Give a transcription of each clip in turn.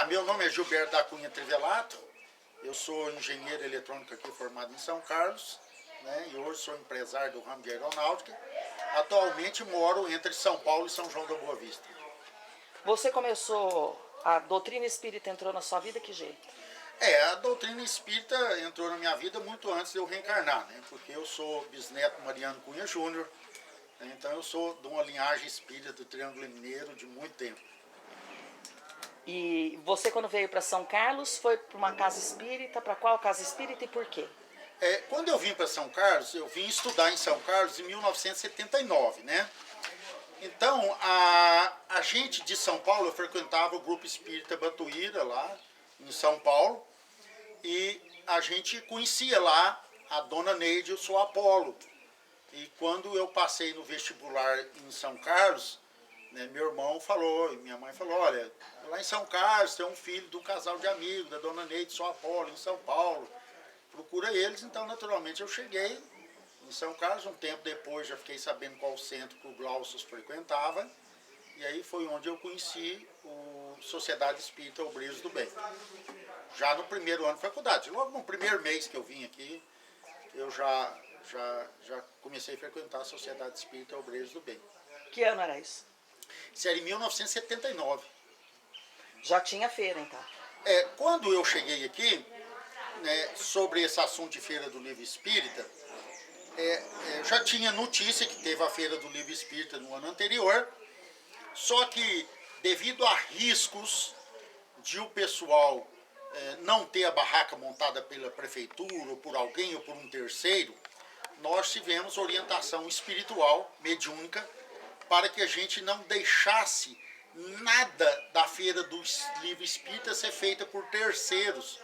Meu nome é Gilberto da Cunha Trivelato, eu sou engenheiro eletrônico aqui formado em São Carlos, né, e hoje sou empresário do ramo de aeronáutica. Atualmente moro entre São Paulo e São João da Boa Vista. Você começou, a doutrina espírita entrou na sua vida, que jeito? A doutrina espírita entrou na minha vida muito antes de eu reencarnar, né, porque eu sou bisneto do Mariano Cunha Júnior, né, então eu sou de uma linhagem espírita do Triângulo Mineiro de muito tempo. E você, quando veio para São Carlos, foi para uma casa espírita? Para qual casa espírita e por quê? Quando eu vim para São Carlos, eu vim estudar em São Carlos em 1979, né? Então, a gente de São Paulo, eu frequentava o Grupo Espírita Batuíra, lá em São Paulo, e a gente conhecia lá a Dona Neide e o seu Apolo. E quando eu passei no vestibular em São Carlos, né, meu irmão falou, e minha mãe falou, olha, lá em São Carlos tem um filho de um casal de amigos, da Dona Neide e seu Apolo, em São Paulo. Procura eles, então naturalmente eu cheguei em São Carlos, um tempo depois já fiquei sabendo qual centro que o Glaucio frequentava, e aí foi onde eu conheci o Sociedade Espírita Obreiros do Bem. Já no primeiro ano de faculdade, logo no primeiro mês que eu vim aqui, eu já comecei a frequentar a Sociedade Espírita Obreiros do Bem. Que ano era isso? Isso era em 1979. Já tinha feira, então? Quando eu cheguei aqui, né, sobre esse assunto de Feira do Livro Espírita, já tinha notícia que teve a Feira do Livro Espírita no ano anterior, só que devido a riscos de o pessoal não ter a barraca montada pela prefeitura, ou por alguém, ou por um terceiro, nós tivemos orientação espiritual, mediúnica, para que a gente não deixasse nada da Feira do Livro Espírita ser feita por terceiros,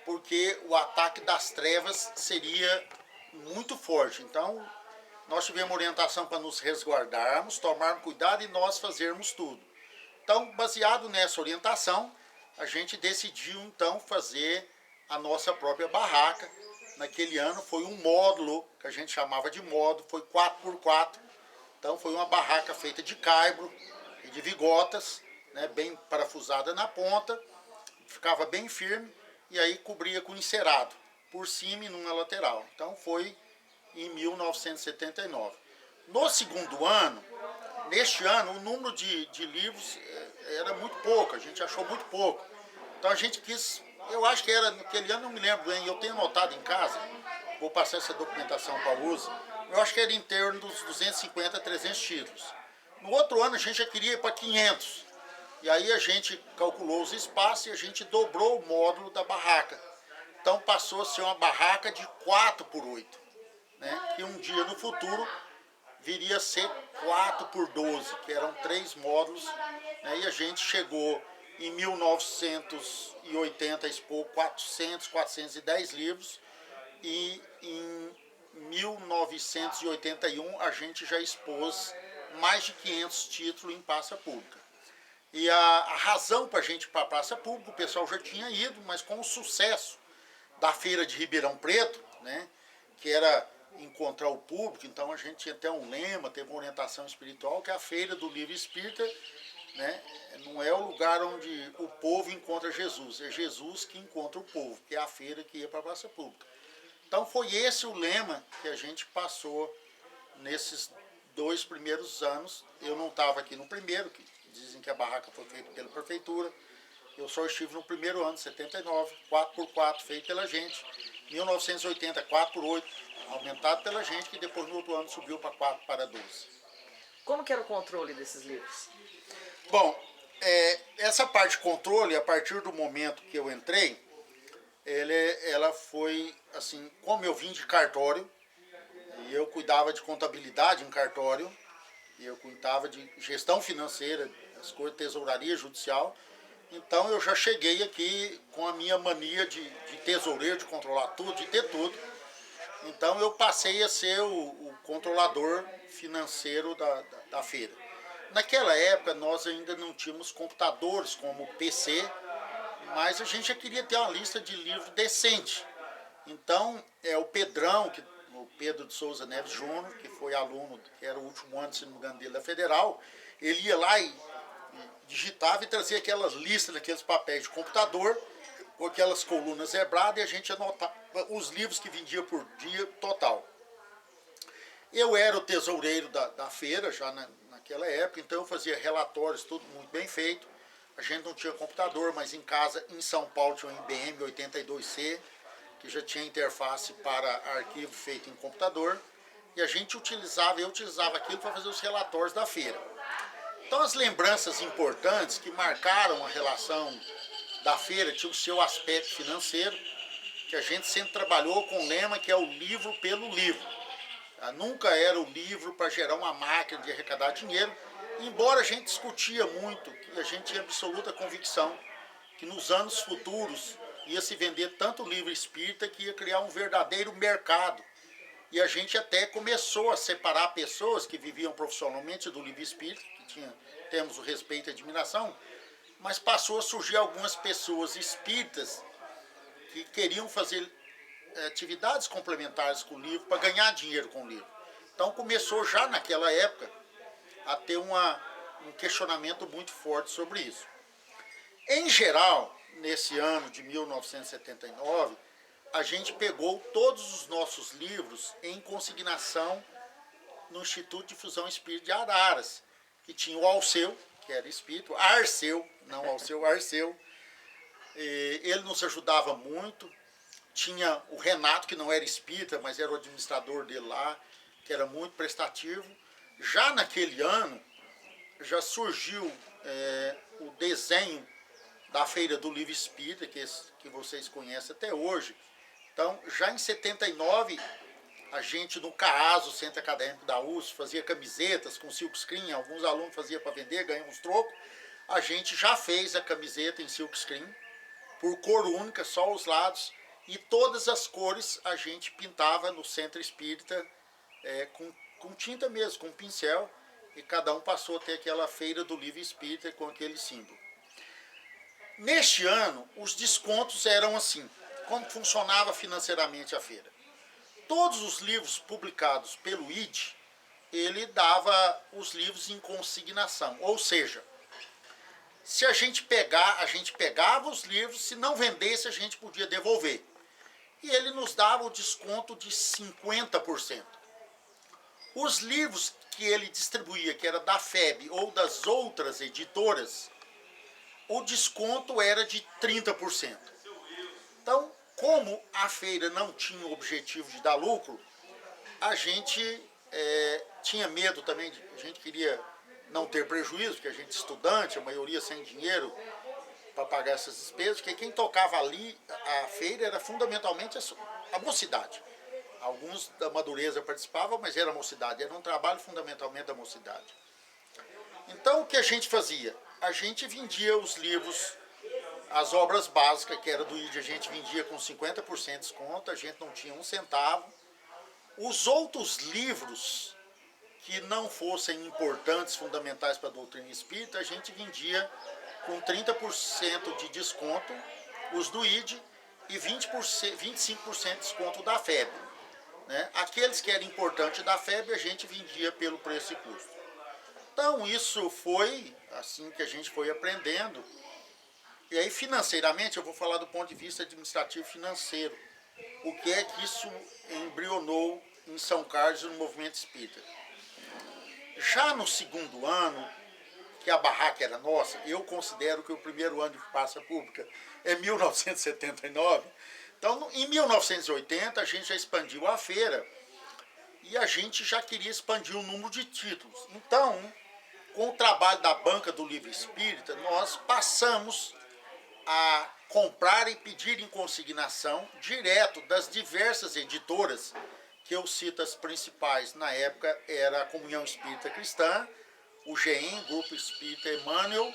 porque o ataque das trevas seria muito forte. Então, nós tivemos orientação para nos resguardarmos, tomarmos cuidado e nós fazermos tudo. Então, baseado nessa orientação, a gente decidiu, então, fazer a nossa própria barraca. Naquele ano foi um módulo, que a gente chamava de módulo, foi 4x4. Então, foi uma barraca feita de caibro e de vigotas, né, bem parafusada na ponta, ficava bem firme, e aí cobria com encerado, por cima e numa lateral. Então foi em 1979. No segundo ano, neste ano, o número de livros era muito pouco, a gente achou muito pouco. Então a gente quis, eu acho que era naquele ano, não me lembro bem, eu tenho anotado em casa, vou passar essa documentação para o uso, eu acho que era em torno dos 250 a 300 títulos. No outro ano a gente já queria ir para 500. E aí a gente calculou os espaços e a gente dobrou o módulo da barraca. Então passou a ser uma barraca de 4x8, né? Que um dia no futuro viria a ser 4x12, que eram 3 módulos, né? E a gente chegou em 1980 a expor 410 livros, e em 1981 a gente já expôs mais de 500 títulos em praça pública. E a razão para a gente ir para a praça pública, o pessoal já tinha ido, mas com o sucesso da feira de Ribeirão Preto, né, que era encontrar o público, então a gente tinha até um lema, teve uma orientação espiritual, que é a Feira do Livro Espírita, né, não é o lugar onde o povo encontra Jesus, é Jesus que encontra o povo, que é a feira que ia para a praça pública. Então foi esse o lema que a gente passou nesses 2 primeiros anos. Eu não estava aqui no primeiro, que dizem que a barraca foi feita pela prefeitura. Eu só estive no primeiro ano, 79, 4x4, feito pela gente. 1980, 4x8, aumentado pela gente, que depois no outro ano subiu para 4x12. Como que era o controle desses livros? Bom, essa parte de controle, a partir do momento que eu entrei, ela foi assim, como eu vim de cartório, e eu cuidava de contabilidade em cartório, e eu cuidava de gestão financeira, as coisas, tesouraria judicial. Então eu já cheguei aqui com a minha mania de tesoureiro, de controlar tudo, de ter tudo. Então eu passei a ser o controlador financeiro da feira. Naquela época nós ainda não tínhamos computadores como PC, mas a gente já queria ter uma lista de livros decente. Então o Pedrão, o Pedro de Souza Neves Júnior, que foi aluno, que era o último ano, se não me engano, dele da Federal, ele ia lá e digitava e trazia aquelas listas daqueles papéis de computador, com aquelas colunas zebradas, e a gente anotava os livros que vendia por dia total. Eu era o tesoureiro da feira já naquela época, então eu fazia relatórios, tudo muito bem feito. A gente não tinha computador, mas em casa, em São Paulo, tinha um IBM 82C, que já tinha interface para arquivo feito em computador. E a gente eu utilizava aquilo para fazer os relatórios da feira. Então as lembranças importantes que marcaram a relação da feira tinham o seu aspecto financeiro, que a gente sempre trabalhou com o lema que é o livro pelo livro. Nunca era o livro para gerar uma máquina de arrecadar dinheiro, embora a gente discutia muito, que a gente tinha absoluta convicção que nos anos futuros ia se vender tanto livro espírita que ia criar um verdadeiro mercado. E a gente até começou a separar pessoas que viviam profissionalmente do livro espírita, que temos o respeito e admiração, mas passou a surgir algumas pessoas espíritas que queriam fazer atividades complementares com o livro para ganhar dinheiro com o livro. Então começou já naquela época a ter um questionamento muito forte sobre isso. Em geral, nesse ano de 1979, a gente pegou todos os nossos livros em consignação no Instituto de Difusão Espírita de Araras, que tinha o Alceu, que era espírito, Arceu, não Alceu, Arceu. Ele nos ajudava muito. Tinha o Renato, que não era espírita, mas era o administrador dele lá, que era muito prestativo. Já naquele ano, já surgiu o desenho da Feira do Livro Espírita, que vocês conhecem até hoje. Então, já em 79, a gente no CAASO, Centro Acadêmico da USP, fazia camisetas com silkscreen, alguns alunos faziam para vender, ganham uns trocos. A gente já fez a camiseta em silkscreen, por cor única, só os lados, e todas as cores a gente pintava no Centro Espírita com tinta mesmo, com pincel, e cada um passou a ter aquela Feira do Livro Espírita com aquele símbolo. Neste ano, os descontos eram assim, como funcionava financeiramente a feira. Todos os livros publicados pelo ID, ele dava os livros em consignação, ou seja, se a gente pegava os livros, se não vendesse, a gente podia devolver. E ele nos dava o desconto de 50%. Os livros que ele distribuía, que era da FEB ou das outras editoras, o desconto era de 30%. Então, como a feira não tinha o objetivo de dar lucro, a gente tinha medo também, a gente queria não ter prejuízo, porque a gente é estudante, a maioria sem dinheiro para pagar essas despesas, porque quem tocava ali a feira era fundamentalmente a mocidade. Alguns da madureza participavam, mas era a mocidade, era um trabalho fundamentalmente da mocidade. Então o que a gente fazia? A gente vendia os livros, as obras básicas, que era do ID, a gente vendia com 50% de desconto, a gente não tinha um centavo. Os outros livros que não fossem importantes, fundamentais para a doutrina espírita, a gente vendia com 30% de desconto os do ID e 25% de desconto da FEB. Aqueles que eram importantes da FEB, a gente vendia pelo preço e custo. Então isso foi assim que a gente foi aprendendo. E aí financeiramente eu vou falar do ponto de vista administrativo financeiro. O que é que isso embrionou em São Carlos no movimento espírita. Já no segundo ano, que a barraca era nossa, eu considero que o primeiro ano de praça pública é 1979. Então, em 1980, a gente já expandiu a feira e a gente já queria expandir o número de títulos. Então, com o trabalho da Banca do Livro Espírita, nós passamos a comprar e pedir em consignação direto das diversas editoras, que eu cito as principais na época, era a Comunhão Espírita Cristã, o GEM, Grupo Espírita Emmanuel,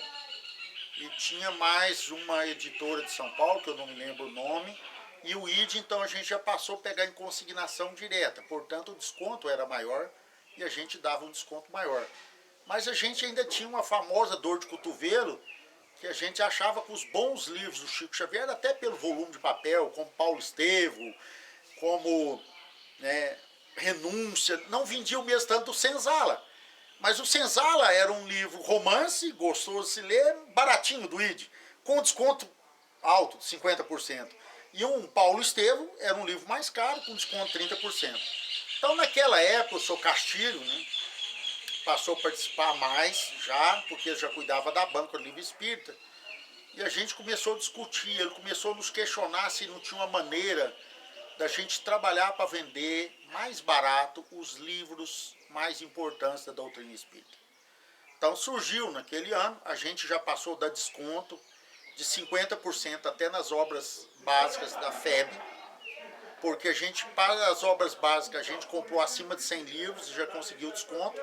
e tinha mais uma editora de São Paulo, que eu não me lembro o nome, e o ID, então a gente já passou a pegar em consignação direta, portanto o desconto era maior e a gente dava um desconto maior. Mas a gente ainda tinha uma famosa dor de cotovelo, que a gente achava que os bons livros do Chico Xavier, até pelo volume de papel, como Paulo Estevo, como Renúncia, não vendiam mesmo tanto do Senzala. Mas o Senzala era um livro romance, gostoso de se ler, baratinho do ID, com desconto alto, de 50%. E um Paulo Estevam era um livro mais caro, com desconto de 30%. Então, naquela época, o seu Castilho, né, passou a participar mais já, porque ele já cuidava da banca do livro espírita. E a gente começou a discutir, ele começou a nos questionar se não tinha uma maneira da gente trabalhar para vender mais barato os livros mais importantes da doutrina espírita. Então surgiu naquele ano, a gente já passou a dar desconto de 50% até nas obras básicas da FEB, porque a gente, para as obras básicas, a gente comprou acima de 100 livros e já conseguiu desconto,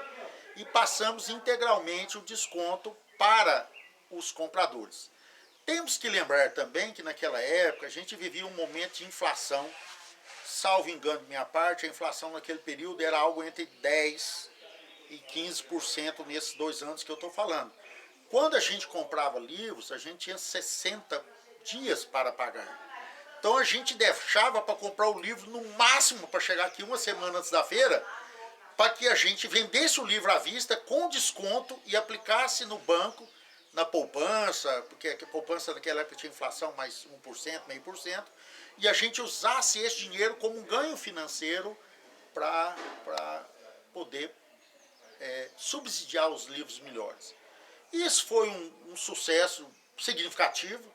e passamos integralmente o desconto para os compradores. Temos que lembrar também que naquela época a gente vivia um momento de inflação, salvo engano de minha parte, a inflação naquele período era algo entre 10% e 15% nesses 2 anos que eu estou falando. Quando a gente comprava livros, a gente tinha 60 dias para pagar. Então a gente deixava para comprar o livro no máximo para chegar aqui uma semana antes da feira, para que a gente vendesse o livro à vista com desconto e aplicasse no banco, na poupança, porque a poupança naquela época tinha inflação mais 1%, meio por cento, e a gente usasse esse dinheiro como um ganho financeiro para poder subsidiar os livros melhores. Isso foi um sucesso significativo.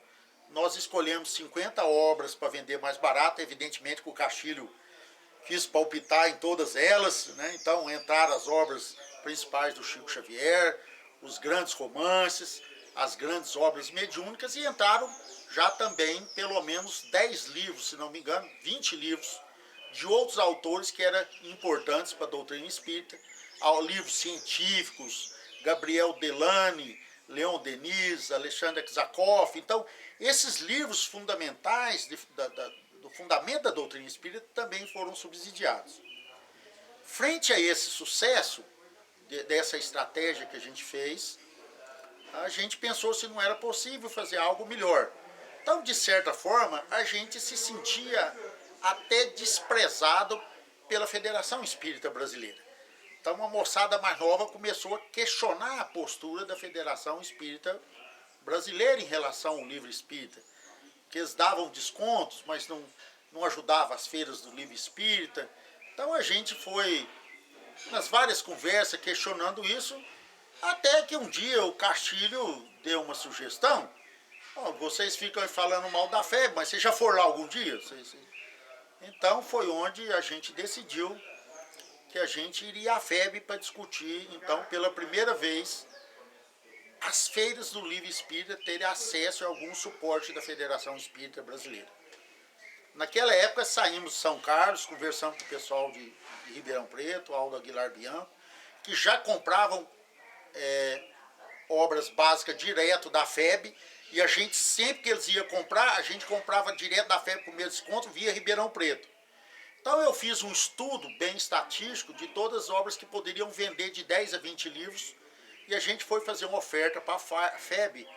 Nós escolhemos 50 obras para vender mais barato, evidentemente que o Castilho quis palpitar em todas elas, né? Então entraram as obras principais do Chico Xavier, os grandes romances, as grandes obras mediúnicas, e entraram já também pelo menos 10 livros, se não me engano, 20 livros de outros autores que eram importantes para a doutrina espírita, livros científicos, Gabriel Delany, Leon Denis, Alexandre Ksakoff. Então, esses livros fundamentais do fundamento da doutrina espírita também foram subsidiados. Frente a esse sucesso dessa estratégia que a gente fez, a gente pensou se não era possível fazer algo melhor. Então, de certa forma, a gente se sentia até desprezado pela Federação Espírita Brasileira. Então, uma moçada mais nova começou a questionar a postura da Federação Espírita Brasileira em relação ao livro espírita, que eles davam descontos, mas não ajudavam as feiras do livro espírita. Então, a gente foi nas várias conversas questionando isso, até que um dia o Castilho deu uma sugestão. Oh, vocês ficam falando mal da FEB, mas vocês já foram lá algum dia? Então foi onde a gente decidiu que a gente iria à FEB para discutir, então, pela primeira vez, as feiras do livro espírita terem acesso a algum suporte da Federação Espírita Brasileira. Naquela época saímos de São Carlos, conversando com o pessoal de Ribeirão Preto, Aldo Aguilar Bianco, que já compravam obras básicas direto da FEB, e a gente, sempre que eles iam comprar, a gente comprava direto da FEB com o mesmo desconto via Ribeirão Preto. Então eu fiz um estudo bem estatístico de todas as obras que poderiam vender de 10 a 20 livros, e a gente foi fazer uma oferta para a FEB,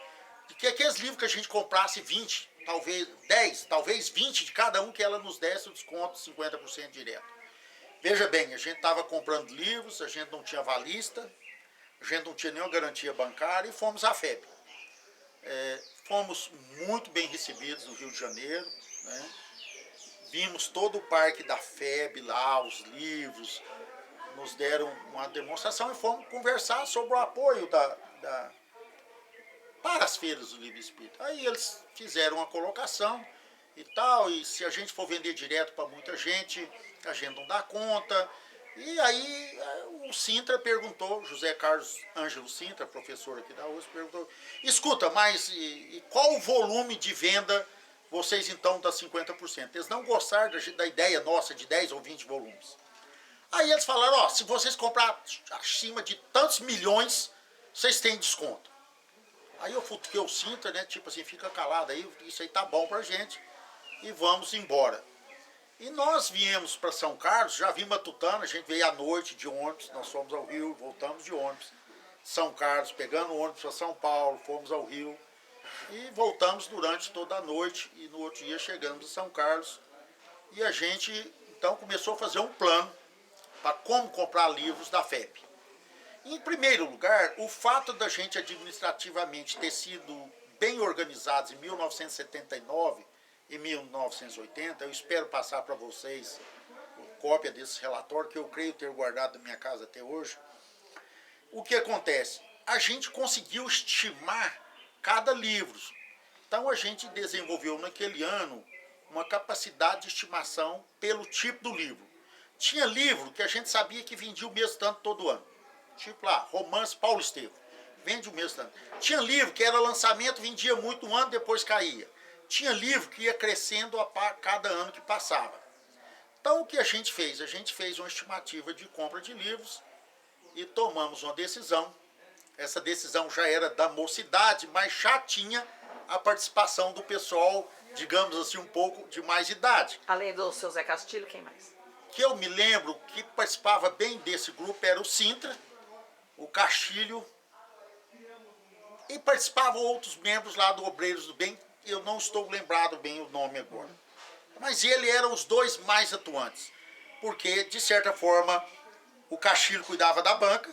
de que aqueles livros que a gente comprasse 20, talvez 10, talvez 20 de cada um, que ela nos desse o desconto de 50% direto. Veja bem, a gente estava comprando livros, a gente não tinha avalista, a gente não tinha nenhuma garantia bancária, e fomos à FEB. Fomos muito bem recebidos no Rio de Janeiro, né? Vimos todo o parque da FEB lá, os livros, nos deram uma demonstração e fomos conversar sobre o apoio para as feiras do livro espírita. Aí eles fizeram uma colocação e tal, e se a gente for vender direto para muita gente, a gente não dá conta. E aí o Sintra perguntou, José Carlos Ângelo Sintra, professor aqui da USP, perguntou, escuta, mas e qual o volume de venda vocês então dão 50%? Eles não gostaram da ideia nossa de 10 ou 20 volumes. Aí eles falaram, ó, se vocês comprarem acima de tantos milhões, vocês têm desconto. Aí eu futuquei o Sintra, né, tipo assim, fica calado aí, isso aí tá bom pra gente, e vamos embora. E nós viemos para São Carlos, já vimos matutando, a gente veio à noite de ônibus, nós fomos ao Rio, voltamos de ônibus. São Carlos, pegando ônibus para São Paulo, fomos ao Rio e voltamos durante toda a noite, e no outro dia chegamos em São Carlos. E a gente então começou a fazer um plano para como comprar livros da FEB. Em primeiro lugar, o fato da gente administrativamente ter sido bem organizados em 1979 e 1980, eu espero passar para vocês cópia desse relatório, que eu creio ter guardado na minha casa até hoje. O que acontece? A gente conseguiu estimar cada livro. Então a gente desenvolveu naquele ano uma capacidade de estimação pelo tipo do livro. Tinha livro que a gente sabia que vendia o mesmo tanto todo ano. Tipo lá, Romance Paulo Estevam. Vende o mesmo tanto. Tinha livro que era lançamento, vendia muito um ano, depois caía. Tinha livro que ia crescendo a cada ano que passava. Então o que a gente fez? A gente fez uma estimativa de compra de livros e tomamos uma decisão. Essa decisão já era da mocidade, mas já tinha a participação do pessoal, digamos assim, um pouco de mais idade. Além do seu Zé Castilho, quem mais? Que eu me lembro que participava bem desse grupo era o Sintra, o Castilho, e participavam outros membros lá do Obreiros do Bem, eu não estou lembrado bem o nome agora. Mas ele eram os dois mais atuantes, porque, de certa forma, o Castilho cuidava da banca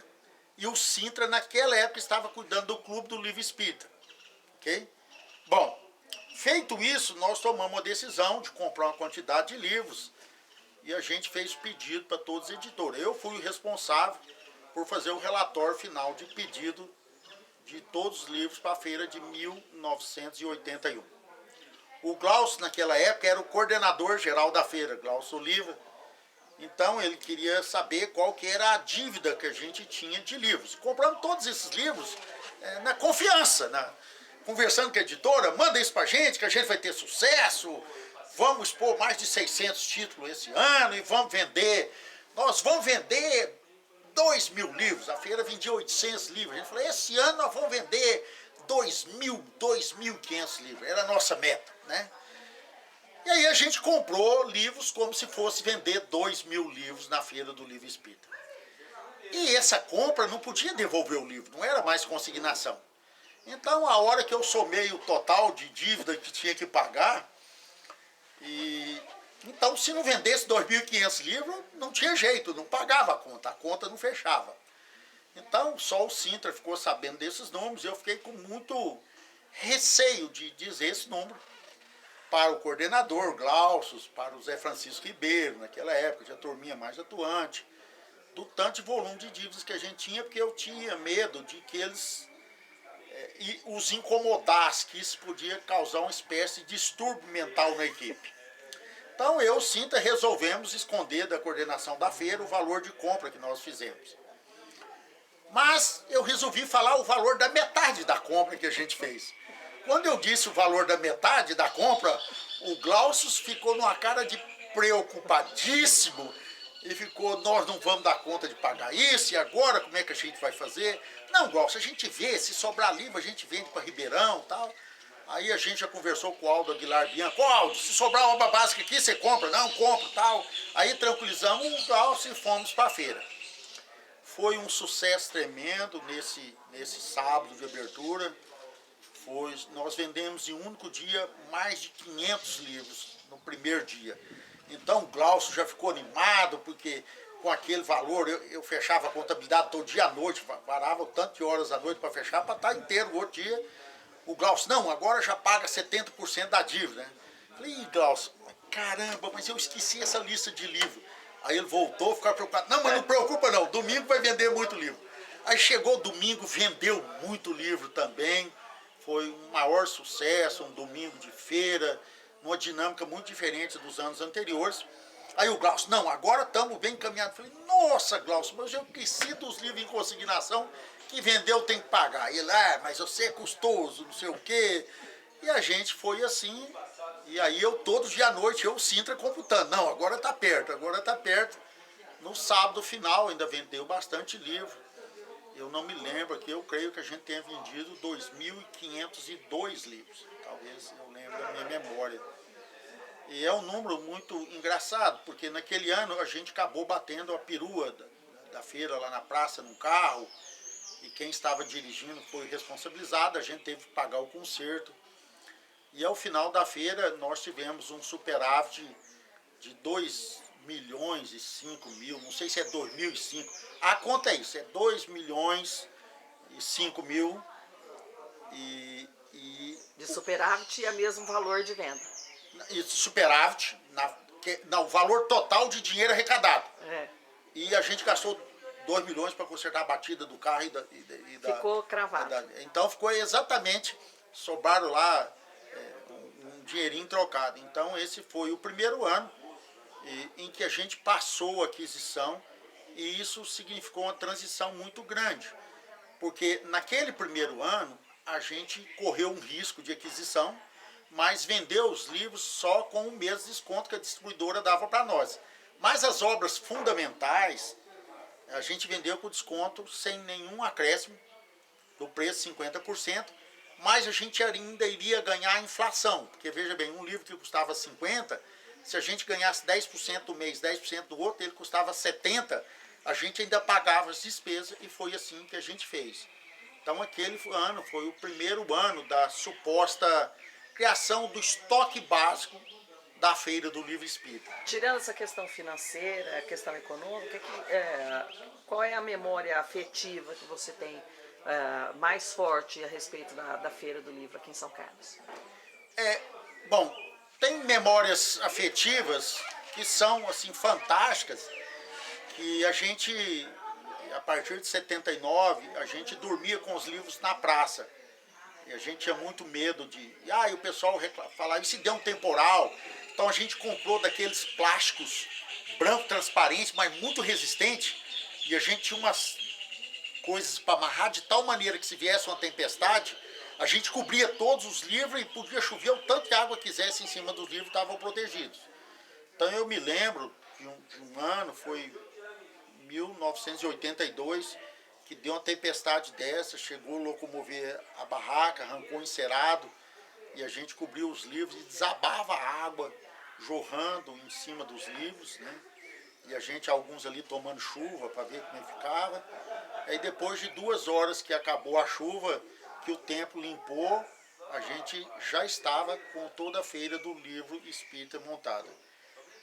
e o Sintra, naquela época, estava cuidando do Clube do Livro Espírita. Ok? Bom, feito isso, nós tomamos a decisão de comprar uma quantidade de livros e a gente fez o pedido para todos os editores. Eu fui o responsável por fazer o relatório final de pedido de todos os livros para a feira de 1981. O Glaucio, naquela época, era o coordenador geral da feira, Glaucio Oliva. Então, ele queria saber qual que era a dívida que a gente tinha de livros. Compramos todos esses livros na confiança, conversando com a editora, manda isso para a gente, que a gente vai ter sucesso, vamos expor mais de 600 títulos esse ano e vamos vender. Nós vamos vender 2.000 livros, a feira vendia 800 livros. A gente falou, esse ano nós vamos vender 2.500 livros, era a nossa meta, né? E aí a gente comprou livros como se fosse vender 2.000 livros na feira do Livro Espírita. E essa compra não podia devolver o livro, não era mais consignação. Então, a hora que eu somei o total de dívida que tinha que pagar, então se não vendesse 2.500 livros, não tinha jeito, não pagava a conta não fechava. Então, só o Sintra ficou sabendo desses números, e eu fiquei com muito receio de dizer esse número para o coordenador Glaucio, para o Zé Francisco Ribeiro, naquela época, já turminha mais atuante, do tanto de volume de dívidas que a gente tinha, porque eu tinha medo de que eles os incomodasse, que isso podia causar uma espécie de distúrbio mental na equipe. Então, eu e o Sintra resolvemos esconder da coordenação da feira o valor de compra que nós fizemos. Mas eu resolvi falar o valor da metade da compra que a gente fez. Quando eu disse o valor da metade da compra, o Glaucio ficou numa cara de preocupadíssimo e ficou, nós não vamos dar conta de pagar isso, e agora como é que a gente vai fazer? Não, Glaucio, a gente vê, se sobrar livro a gente vende para Ribeirão e tal. Aí a gente já conversou com o Aldo Aguilar Bianco, Aldo, se sobrar uma obra básica aqui, você compra? Não, compro tal. Aí tranquilizamos o Glaucio e fomos para a feira. Foi um sucesso tremendo nesse sábado de abertura. Nós vendemos em um único dia mais de 500 livros no primeiro dia. Então o Glaucio já ficou animado, porque com aquele valor eu fechava a contabilidade todo dia à noite, parava o tanto de horas à noite para fechar, para estar inteiro o outro dia. O Glaucio, não, agora já paga 70% da dívida. Né? Falei, Glaucio, caramba, mas eu esqueci essa lista de livro. Aí ele voltou, ficou preocupado. Não, mas não preocupa não, domingo vai vender muito livro. Aí chegou domingo, vendeu muito livro também. Foi um maior sucesso, um domingo de feira, uma dinâmica muito diferente dos anos anteriores. Aí o Glaucio, não, agora estamos bem encaminhados. Falei, nossa, Glaucio, mas eu esqueci dos livros em consignação, que vendeu tem que pagar. E ele, mas você é custoso, não sei o quê. E a gente foi assim, e aí eu todo dia à noite, eu Sintra computando. Não, agora está perto, agora está perto. No sábado final ainda vendeu bastante livro. Eu não me lembro aqui, eu creio que a gente tenha vendido 2.502 livros. Talvez eu lembre da minha memória. E é um número muito engraçado, porque naquele ano a gente acabou batendo a perua da feira lá na praça, num carro, e quem estava dirigindo foi responsabilizado, a gente teve que pagar o conserto. E ao final da feira nós tivemos um superávit de milhões e 5 mil, não sei se é 2005. A conta é isso, é 2 milhões e 5 mil De superávit e a mesmo valor de venda. Isso, superávit, o valor total de dinheiro arrecadado. É. E a gente gastou 2 milhões para consertar a batida do carro Ficou cravado. Então ficou exatamente, sobraram lá um dinheirinho trocado. Então esse foi o primeiro ano em que a gente passou a aquisição, e isso significou uma transição muito grande. Porque naquele primeiro ano a gente correu um risco de aquisição, mas vendeu os livros só com o mesmo desconto que a distribuidora dava para nós. Mas as obras fundamentais, a gente vendeu com desconto sem nenhum acréscimo do preço, 50%, mas a gente ainda iria ganhar a inflação. Porque, veja bem, um livro que custava 50, se a gente ganhasse 10% do mês, 10% do outro, ele custava 70, a gente ainda pagava as despesas, e foi assim que a gente fez. Então aquele ano foi o primeiro ano da suposta criação do estoque básico da Feira do Livro Espírita. Tirando essa questão financeira, a questão econômica, qual é a memória afetiva que você tem mais forte a respeito da Feira do Livro aqui em São Carlos? Bom, tem memórias afetivas que são assim fantásticas, que a gente, a partir de 79, a gente dormia com os livros na praça. E a gente tinha muito medo de... E o pessoal falava, e se der um temporal? Então a gente comprou daqueles plásticos branco transparente, mas muito resistente. E a gente tinha umas coisas para amarrar de tal maneira que se viesse uma tempestade, a gente cobria todos os livros e podia chover o tanto que a água quisesse em cima dos livros, estavam protegidos. Então eu me lembro de um ano, foi 1982, que deu uma tempestade dessa, chegou a locomover a barraca, arrancou o encerado, e a gente cobriu os livros e desabava a água jorrando em cima dos livros, né? E a gente, alguns ali tomando chuva para ver como ficava. Aí depois de 2 horas que acabou a chuva, que o tempo limpou, a gente já estava com toda a Feira do Livro Espírita montada.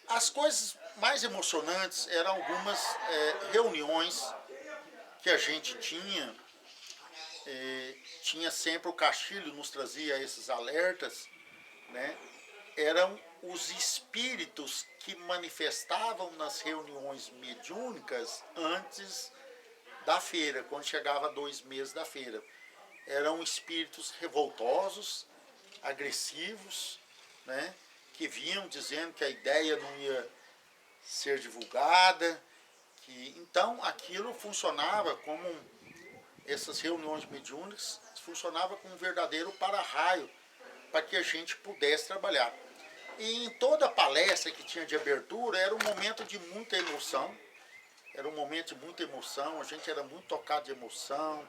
As coisas mais emocionantes eram algumas reuniões que a gente tinha. Tinha sempre o Castilho, nos trazia esses alertas, né? Eram os espíritos que manifestavam nas reuniões mediúnicas antes da feira, quando chegava 2 meses da feira. Eram espíritos revoltosos, agressivos, né? Que vinham dizendo que a ideia não ia ser divulgada. Então aquilo funcionava como essas reuniões mediúnicas funcionava como um verdadeiro para-raio para que a gente pudesse trabalhar. E em toda palestra que tinha de abertura era um momento de muita emoção. Era um momento de muita emoção, a gente era muito tocado de emoção.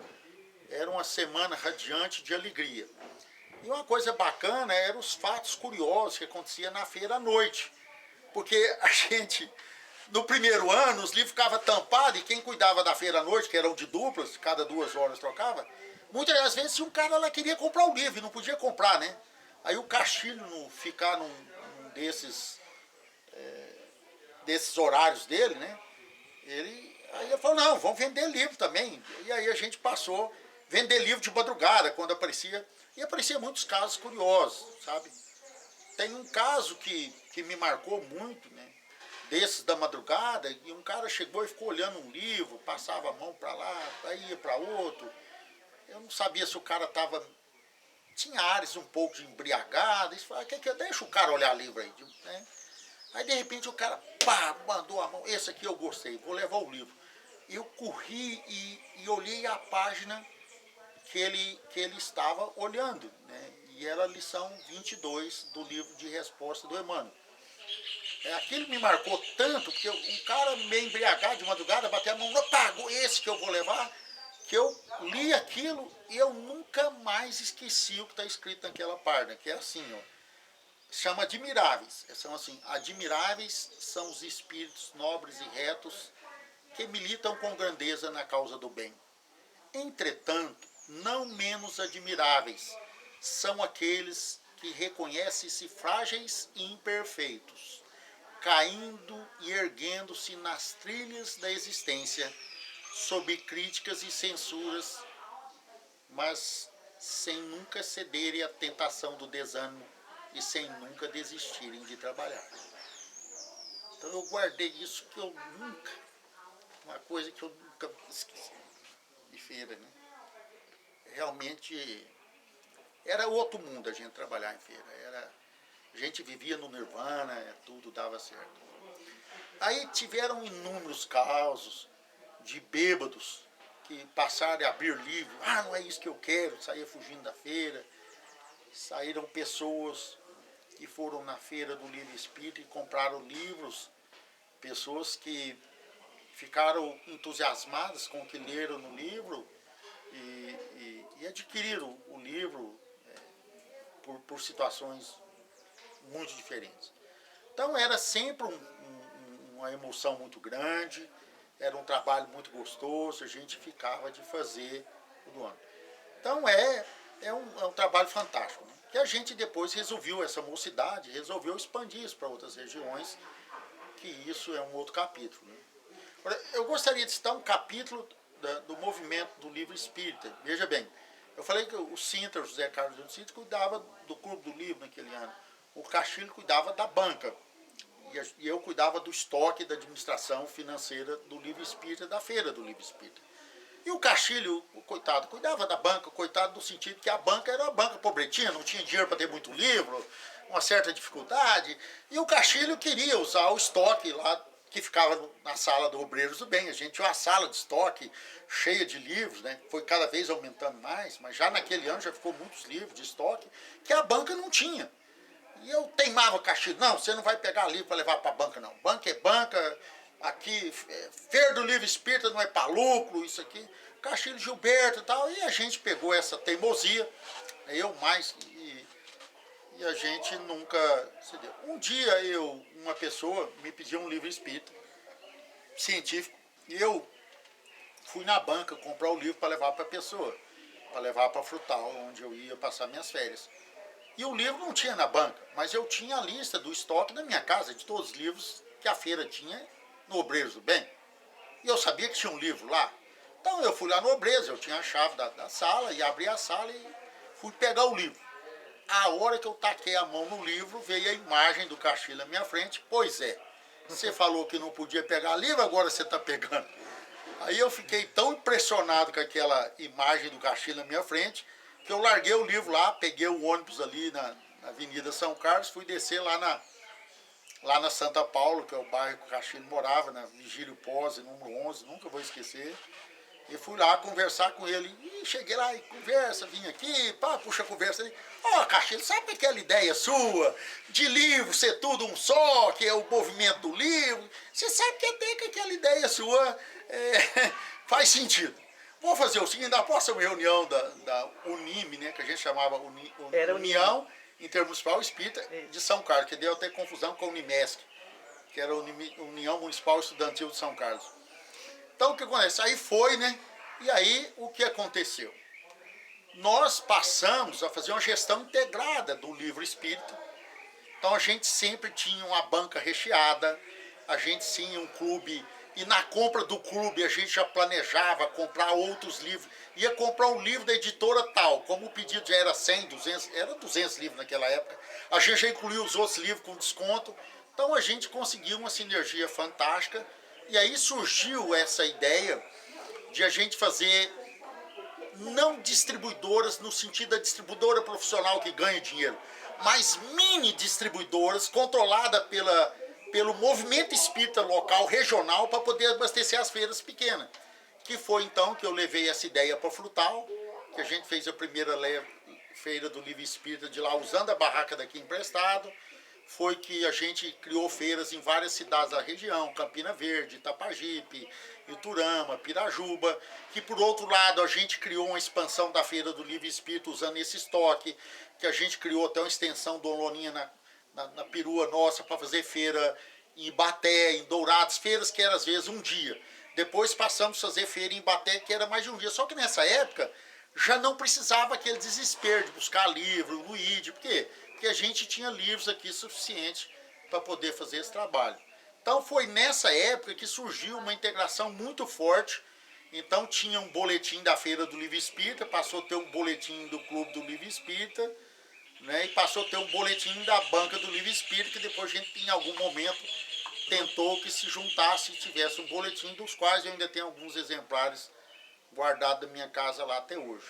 Era uma semana radiante de alegria. E uma coisa bacana eram os fatos curiosos que aconteciam na feira à noite. Porque a gente, no primeiro ano, os livros ficavam tampados e quem cuidava da feira à noite, que eram de duplas, cada 2 horas trocava, muitas das vezes um cara lá queria comprar o livro e não podia comprar, né? Aí o Castilho ficar num desses horários dele, né? Aí ele falou, não, vamos vender livro também. E aí a gente passou a vender livro de madrugada, quando aparecia. E aparecia muitos casos curiosos, sabe? Tem um caso que me marcou muito, né? Desses da madrugada, e um cara chegou e ficou olhando um livro, passava a mão para lá, aí ia para outro. Eu não sabia se o cara tinha áreas um pouco de embriagado. E falava, deixa o cara olhar livro aí, né? Aí de repente o cara, mandou a mão, esse aqui eu gostei, vou levar o livro. Eu corri e olhei a página que ele estava olhando, né? E era a lição 22 do livro de resposta do Emmanuel. Aquilo me marcou tanto, porque um cara meio embriagado de madrugada, bateu a mão, não, esse que eu vou levar, que eu li aquilo e eu nunca mais esqueci o que está escrito naquela página, que é assim, ó, chama admiráveis. São assim, admiráveis são os espíritos nobres e retos que militam com grandeza na causa do bem. Entretanto, não menos admiráveis são aqueles que reconhecem-se frágeis e imperfeitos caindo e erguendo-se nas trilhas da existência, sob críticas e censuras, mas sem nunca cederem à tentação do desânimo e sem nunca desistirem de trabalhar. Então eu guardei isso que eu nunca, uma coisa que eu nunca esqueci de feira, né? Realmente era outro mundo a gente trabalhar em feira. A gente vivia no nirvana, tudo dava certo. Aí tiveram inúmeros casos de bêbados que passaram a abrir livro. Ah, não é isso que eu quero, saía fugindo da feira. Saíram pessoas que foram na feira do Livro Espírita e compraram livros. Pessoas que ficaram entusiasmadas com o que leram no livro e adquiriram o livro por situações muito diferentes. Então era sempre uma emoção muito grande, era um trabalho muito gostoso, a gente ficava de fazer todo ano. Então é um trabalho fantástico, né? Que a gente depois resolveu, essa mocidade, resolveu expandir isso para outras regiões, que isso é um outro capítulo, né? Agora, eu gostaria de citar um capítulo do movimento do Livro Espírita. Veja bem, eu falei que o Sintra, o José Carlos de Sintra, cuidava do Clube do Livro naquele ano. O Castilho cuidava da banca. E eu cuidava do estoque da administração financeira do Livro Espírita, da feira do Livro Espírita. E o Castilho, coitado, cuidava da banca, coitado no sentido que a banca era uma banca pobretinha, não tinha dinheiro para ter muito livro, uma certa dificuldade. E o Castilho queria usar o estoque lá que ficava na sala do Obreiros do Bem. A gente tinha uma sala de estoque cheia de livros, né? Foi cada vez aumentando mais, mas já naquele ano já ficou muitos livros de estoque que a banca não tinha. E eu teimava o Castilho, não, você não vai pegar livro para levar para a banca, não. Banca é banca, aqui, feira do Livro Espírita não é para lucro, isso aqui. Castilho Gilberto e tal, e a gente pegou essa teimosia, eu mais, e a gente nunca cedeu. Um dia uma pessoa me pediu um livro espírita, científico, e eu fui na banca comprar o livro para levar para a pessoa, para levar para Frutal, onde eu ia passar minhas férias. E o livro não tinha na banca, mas eu tinha a lista do estoque na minha casa, de todos os livros que a feira tinha no Obreiros do Bem. E eu sabia que tinha um livro lá. Então eu fui lá no Obreiros, eu tinha a chave da sala, e abri a sala e fui pegar o livro. A hora que eu taquei a mão no livro, veio a imagem do Castilho na minha frente. Pois é, você falou que não podia pegar livro, agora você está pegando. Aí eu fiquei tão impressionado com aquela imagem do Castilho na minha frente, que eu larguei o livro lá, peguei o ônibus ali na Avenida São Carlos, fui descer lá na Santa Paula, que é o bairro que o Castilho morava, na Vigílio Pose, número 11, nunca vou esquecer. E fui lá conversar com ele. E cheguei lá e conversa, vim aqui, pá, puxa a conversa ali. Castilho, sabe aquela ideia sua de livro ser tudo um só, que é o movimento do livro? Você sabe que até que aquela ideia sua faz sentido. Vamos fazer o seguinte, após a reunião da Unime, né, que a gente chamava União Intermunicipal Espírita de São Carlos, que deu até confusão com a Unimesc, que era a União Municipal Estudantil de São Carlos. Então o que acontece? Aí foi, né? E aí o que aconteceu? Nós passamos a fazer uma gestão integrada do livro espírita. Então a gente sempre tinha uma banca recheada, a gente tinha um clube, e na compra do clube a gente já planejava comprar outros livros. Ia comprar um livro da editora tal, como o pedido já era 100, 200, era 200 livros naquela época. A gente já incluiu os outros livros com desconto. Então a gente conseguiu uma sinergia fantástica. E aí surgiu essa ideia de a gente fazer, não distribuidoras no sentido da distribuidora profissional que ganha dinheiro, mas mini distribuidoras controladas pelo movimento espírita local, regional, para poder abastecer as feiras pequenas. Que foi então que eu levei essa ideia para Frutal, que a gente fez a primeira feira do livro espírita de lá, usando a barraca daqui emprestado. Foi que a gente criou feiras em várias cidades da região, Campina Verde, Itapajipe, Iturama, Pirajuba, que por outro lado a gente criou uma expansão da Feira do Livro Espírito usando esse estoque, que a gente criou até uma extensão do Oloninha na perua nossa para fazer feira em Ibaté, em Dourados, feiras que eram às vezes um dia. Depois passamos a fazer feira em Ibaté, que era mais de um dia. Só que nessa época já não precisava aquele desespero de buscar livro no ID. Por quê? Porque a gente tinha livros aqui suficientes para poder fazer esse trabalho. Então foi nessa época que surgiu uma integração muito forte. Então tinha um boletim da Feira do Livro Espírita, passou a ter um boletim do Clube do Livro Espírita, né, e passou a ter um boletim da Banca do Livro Espírita, que depois a gente em algum momento tentou que se juntasse e tivesse um boletim, dos quais eu ainda tenho alguns exemplares guardados na minha casa lá até hoje.